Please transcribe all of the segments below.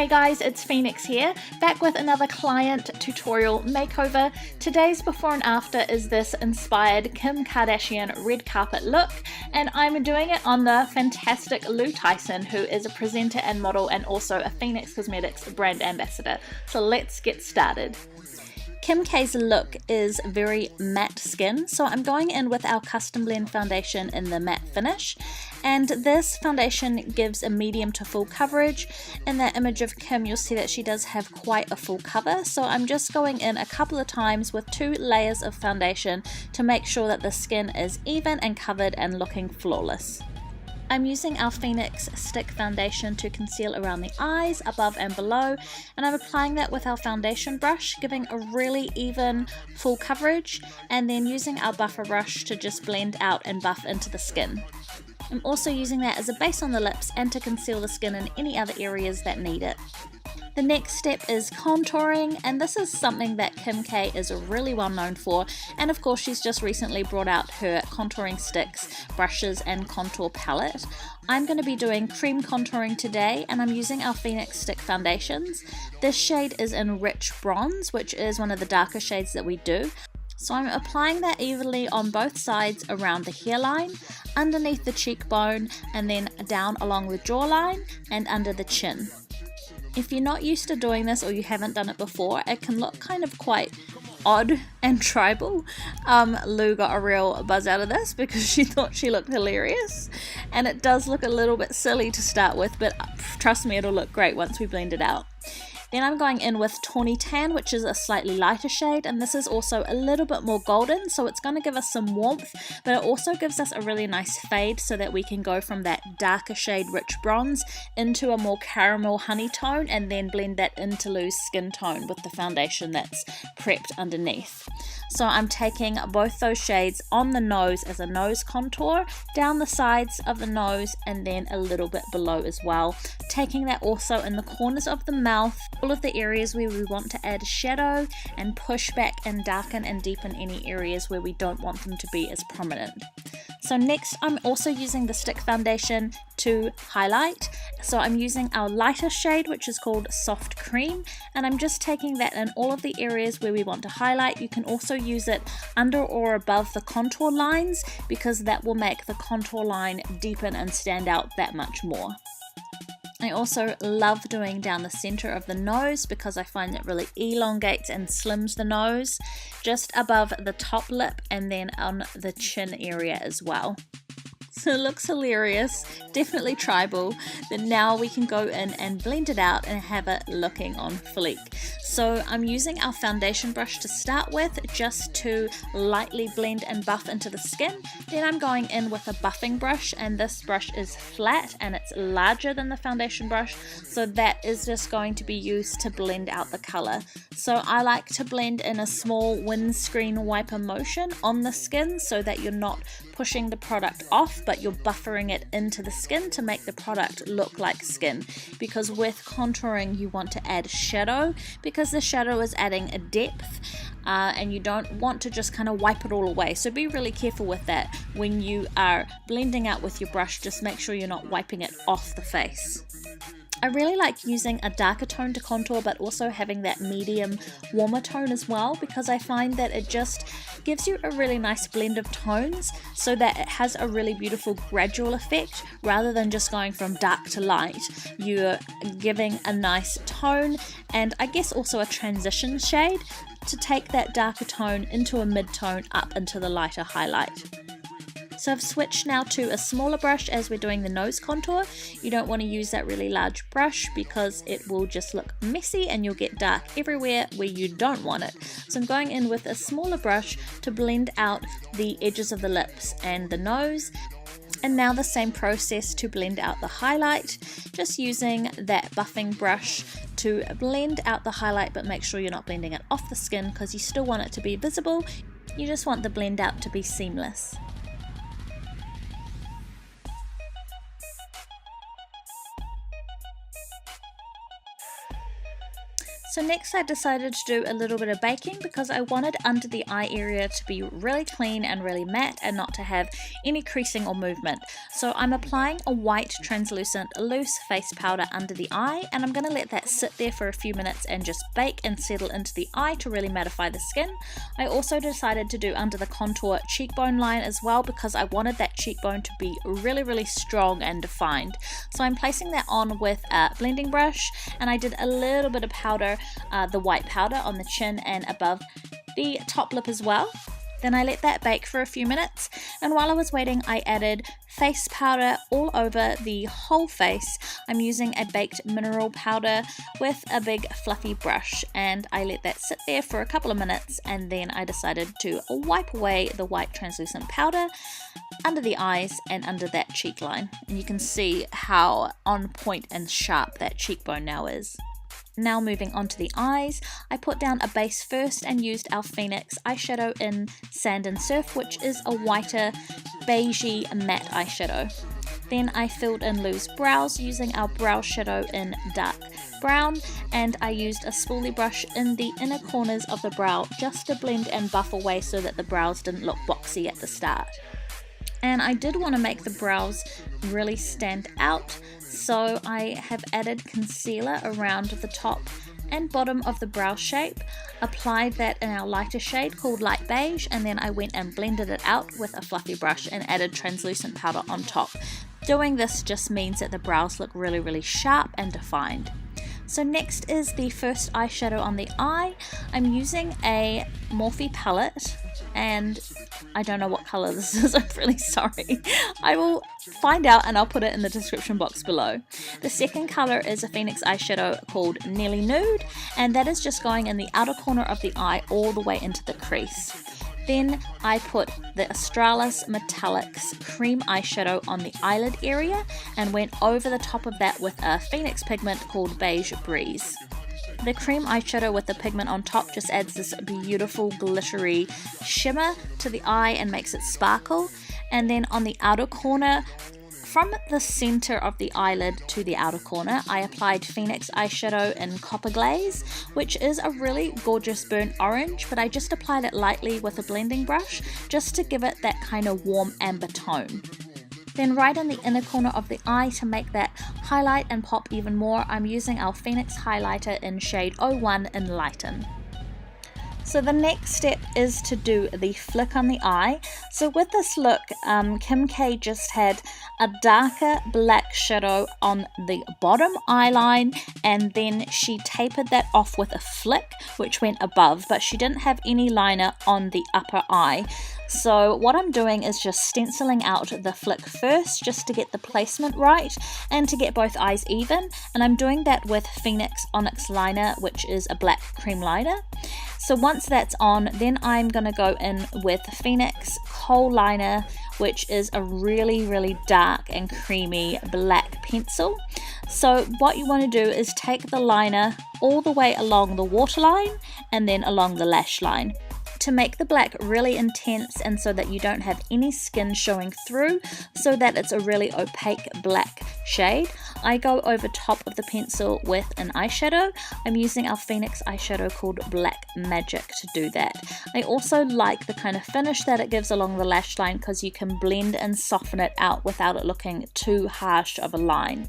Hey guys, it's Phoenix here, back with another client tutorial makeover. Today's before and after is this inspired Kim Kardashian red carpet look, and I'm doing it on the fantastic Lou Tyson, who is a presenter and model and also a Phoenix Cosmetics brand ambassador. So let's get started. Kim K's look is very matte skin, so I'm going in with our Custom Blend foundation in the matte finish, and this foundation gives a medium to full coverage. In that image of Kim, you'll see that she does have quite a full cover, so I'm just going in a couple of times with 2 layers of foundation to make sure that the skin is even and covered and looking flawless. I'm using our Phoenix stick foundation to conceal around the eyes, above and below, and I'm applying that with our foundation brush, giving a really even full coverage, and then using our buffer brush to just blend out and buff into the skin. I'm also using that as a base on the lips and to conceal the skin in any other areas that need it. The next step is contouring, and this is something that Kim K is really well known for, and of course she's just recently brought out her contouring sticks, brushes and contour palette. I'm going to be doing cream contouring today, and I'm using our Phoenix stick foundations. This shade is in rich bronze, which is one of the darker shades that we do. So I'm applying that evenly on both sides around the hairline, underneath the cheekbone, and then down along the jawline and under the chin. If you're not used to doing this or you haven't done it before, it can look kind of quite odd and tribal. Lou got a real buzz out of this because she thought she looked hilarious, and it does look a little bit silly to start with, but trust me, it'll look great once we blend it out. Then I'm going in with Tawny Tan, which is a slightly lighter shade, and this is also a little bit more golden, so it's going to give us some warmth, but it also gives us a really nice fade so that we can go from that darker shade rich bronze into a more caramel honey tone, and then blend that into Lou's skin tone with the foundation that's prepped underneath. So I'm taking both those shades on the nose as a nose contour, down the sides of the nose, and then a little bit below as well. Taking that also in the corners of the mouth, all of the areas where we want to add shadow, and push back and darken and deepen any areas where we don't want them to be as prominent. So next I'm also using the stick foundation to highlight. So I'm using our lighter shade, which is called Soft Cream, and I'm just taking that in all of the areas where we want to highlight. You can also use it under or above the contour lines, because that will make the contour line deepen and stand out that much more. I also love doing down the center of the nose because I find it really elongates and slims the nose, just above the top lip and then on the chin area as well. So it looks hilarious, definitely tribal, but now we can go in and blend it out and have it looking on fleek. So I'm using our foundation brush to start with, just to lightly blend and buff into the skin. Then I'm going in with a buffing brush, and this brush is flat and it's larger than the foundation brush, so that is just going to be used to blend out the color. So I like to blend in a small windscreen wiper motion on the skin so that you're not pushing the product off, but you're buffering it into the skin to make the product look like skin. Because with contouring you want to add shadow, because the shadow is adding a depth, and you don't want to just kind of wipe it all away. So be really careful with that when you are blending out with your brush. Just make sure you're not wiping it off the face. I really like using a darker tone to contour, but also having that medium warmer tone as well, because I find that it just gives you a really nice blend of tones so that it has a really beautiful gradual effect rather than just going from dark to light. You're giving a nice tone, and I guess also a transition shade to take that darker tone into a mid-tone up into the lighter highlight. So I've switched now to a smaller brush as we're doing the nose contour. You don't want to use that really large brush because it will just look messy and you'll get dark everywhere where you don't want it. So I'm going in with a smaller brush to blend out the edges of the lips and the nose. And now the same process to blend out the highlight, just using that buffing brush to blend out the highlight, but make sure you're not blending it off the skin because you still want it to be visible. You just want the blend out to be seamless. So So next I decided to do a little bit of baking because I wanted under the eye area to be really clean and really matte and not to have any creasing or movement. So I'm applying a white translucent loose face powder under the eye, and I'm going to let that sit there for a few minutes and just bake and settle into the eye to really mattify the skin. I also decided to do under the contour cheekbone line as well because I wanted that cheekbone to be really strong and defined. So I'm placing that on with a blending brush, and I did a little bit of powder, the white powder on the chin and above the top lip as well. Then I let that bake for a few minutes, and while I was waiting I added face powder all over the whole face. I'm using a baked mineral powder with a big fluffy brush, and I let that sit there for a couple of minutes, and then I decided to wipe away the white translucent powder under the eyes and under that cheek line. And you can see how on point and sharp that cheekbone now is. Now moving on to the eyes, I put down a base first and used our Phoenix eyeshadow in Sand and Surf, which is a whiter beigey matte eyeshadow. Then I filled in Lou's brows using our brow shadow in dark brown, and I used a spoolie brush in the inner corners of the brow just to blend and buff away so that the brows didn't look boxy at the start. And I did want to make the brows really stand out, so I have added concealer around the top and bottom of the brow shape, applied that in our lighter shade called light beige, and then I went and blended it out with a fluffy brush and added translucent powder on top. Doing this just means that the brows look really sharp and defined. So next is the first eyeshadow on the eye. I'm using a Morphe Palette, and I don't know what color this is, I'm really sorry. I will find out and I'll put it in the description box below. The second color is a Phoenix eyeshadow called Nearly Nude, and that is just going in the outer corner of the eye all the way into the crease. Then I put the Australix Metallix Creme eyeshadow on the eyelid area and went over the top of that with a Phoenix pigment called Beige Breeze. The cream eyeshadow with the pigment on top just adds this beautiful glittery shimmer to the eye and makes it sparkle. And then on the outer corner, from the center of the eyelid to the outer corner, I applied Phoenix eyeshadow in Copper Glaze, which is a really gorgeous burnt orange, but I just applied it lightly with a blending brush just to give it that kind of warm amber tone. Then right in the inner corner of the eye, to make that highlight and pop even more, I'm using our Phoenix highlighter in shade 01 in Lighten. So the next step is to do the flick on the eye. So with this look, Kim K just had a darker black shadow on the bottom eyeline, and then she tapered that off with a flick which went above, but she didn't have any liner on the upper eye. So what I'm doing is just stenciling out the flick first just to get the placement right and to get both eyes even, and I'm doing that with Phoenix Onyx Liner, which is a black cream liner. So once that's on, then I'm going to go in with Phoenix Kohl Liner, which is a really dark and creamy black pencil. So what you want to do is take the liner all the way along the waterline and then along the lash line, to make the black really intense and so that you don't have any skin showing through, so that it's a really opaque black shade. I go over top of the pencil with an eyeshadow. I'm using our Phoenix eyeshadow called Black Magic to do that. I also like the kind of finish that it gives along the lash line because you can blend and soften it out without it looking too harsh of a line.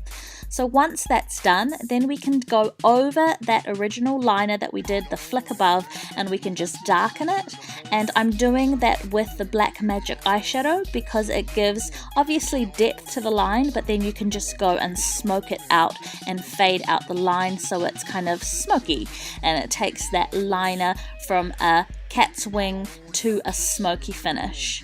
So once that's done, then we can go over that original liner that we did the flick above, and we can just darken it. And I'm doing that with the Black Magic eyeshadow because it gives obviously depth to the line, but then you can just go and smoke it out and fade out the line so it's kind of smoky, and it takes that liner from a cat's wing to a smoky finish.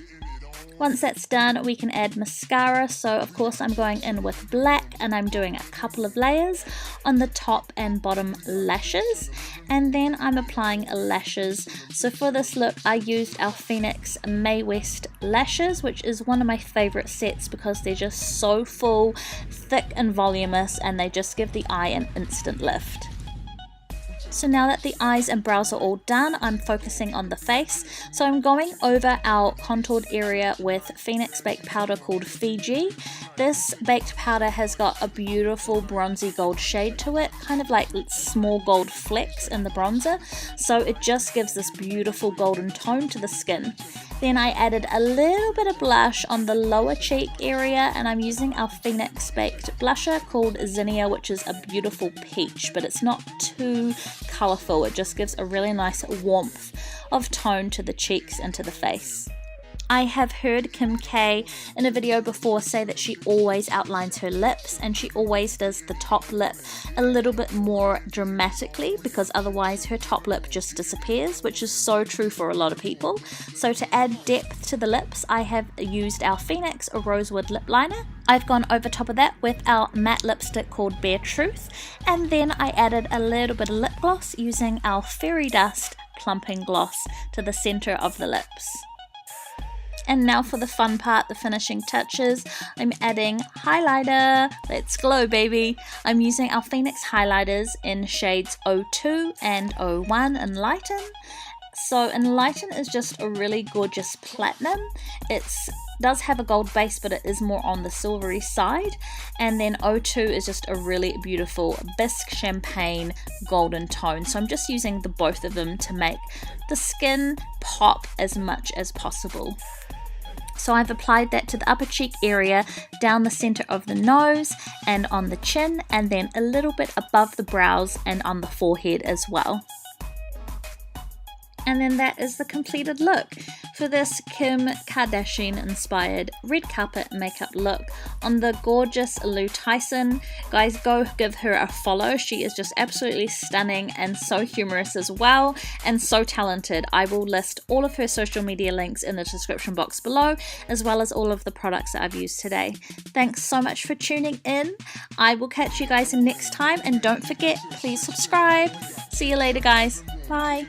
Once that's done, we can add mascara. So of course I'm going in with black, and I'm doing a couple of layers on the top and bottom lashes, and then I'm applying lashes. So for this look I used our Phoenix Mae West lashes, which is one of my favorite sets because they're just so full, thick and voluminous, and they just give the eye an instant lift. So now that the eyes and brows are all done, I'm focusing on the face. So I'm going over our contoured area with Phoenix baked powder called Fiji. This baked powder has got a beautiful bronzy gold shade to it, kind of like small gold flecks in the bronzer. So it just gives this beautiful golden tone to the skin. Then I added a little bit of blush on the lower cheek area, and I'm using our Phoenix baked blusher called Zinnia, which is a beautiful peach, but it's not too colourful. It just gives a really nice warmth of tone to the cheeks and to the face. I have heard Kim K in a video before say that she always outlines her lips, and she always does the top lip a little bit more dramatically because otherwise her top lip just disappears, which is so true for a lot of people. So to add depth to the lips, I have used our Phoenix Rosewood lip liner. I've gone over top of that with our matte lipstick called Bare Truth, and then I added a little bit of lip gloss using our Fairy Dust plumping gloss to the center of the lips. And now for the fun part, the finishing touches. I'm adding highlighter. Let's glow, baby. I'm using our Phoenix highlighters in shades 02 and 01 Enlighten. So Enlighten is just a really gorgeous platinum. It does have a gold base, but it is more on the silvery side. And then 02 is just a really beautiful bisque champagne golden tone. So I'm just using the both of them to make the skin pop as much as possible. So I've applied that to the upper cheek area, down the center of the nose and on the chin, and then a little bit above the brows and on the forehead as well. And then that is the completed look for this Kim Kardashian inspired red carpet makeup look on the gorgeous Lou Tyson. Guys, go give her a follow. She is just absolutely stunning and so humorous as well, and so talented. I will list all of her social media links in the description box below, as well as all of the products that I've used today. Thanks so much for tuning in. I will catch you guys next time, and don't forget, please subscribe. See you later, guys. Bye.